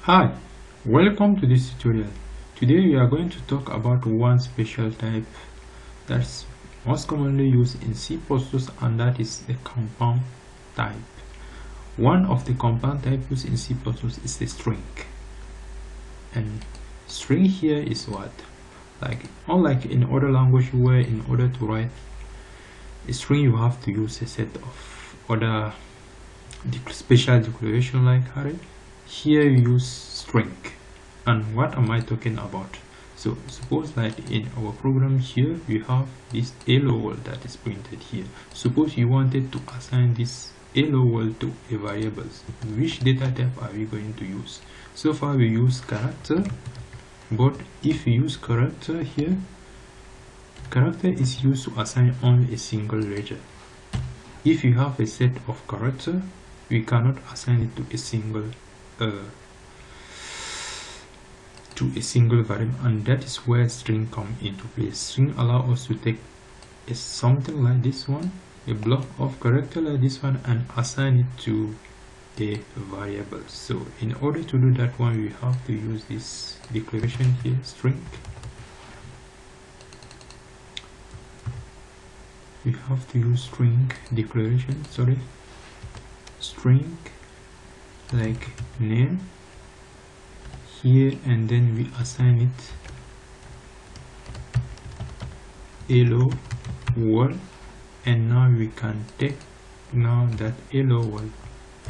Hi, welcome to this tutorial. Today we are going to talk about one special type that's most commonly used in C++, and that is the compound type. One of the compound types used in C++ is the string. And string here is what? Unlike in other language where in order to write a string you have to use a set of other special declaration like array. Here you use string. And what am I talking about? So suppose like in our program here we have this hello world that is printed here. Suppose you wanted to assign this hello world to a variable. Which data type are we going to use? So far we use character, but if you use character here, character is used to assign only a single letter. If you have a set of character, we cannot assign it to a single variable, and that is where string come into place. String allow us to take something like this one, a block of character like this one, and assign it to a variable. So in order to do that one, we have to use this declaration here, string. We have to use string declaration, string like name here, and then we assign it hello world, and now we can take that hello world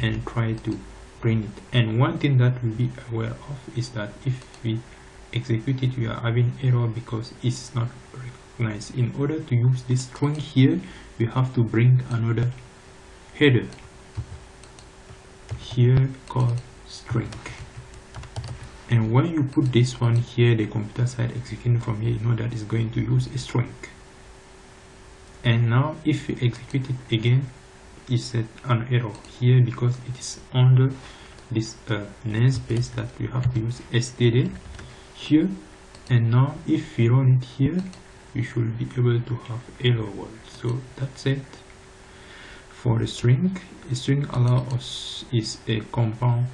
and try to print it. And one thing that we'll be aware of is that if we execute it, we are having error because it's not recognized. In order to use this string here, we have to bring another header here called string, and when you put this one here, the computer side executing from here, you know that is going to use a string. And now if we execute it again, it's an error here because it is under this namespace that we have to use std here. And now if we run it here, we should be able to have hello world. So that's it for the string. A string is a compound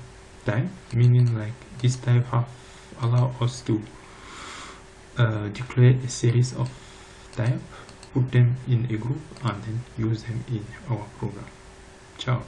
type, meaning like this type allow us to declare a series of type, put them in a group, and then use them in our program. Ciao.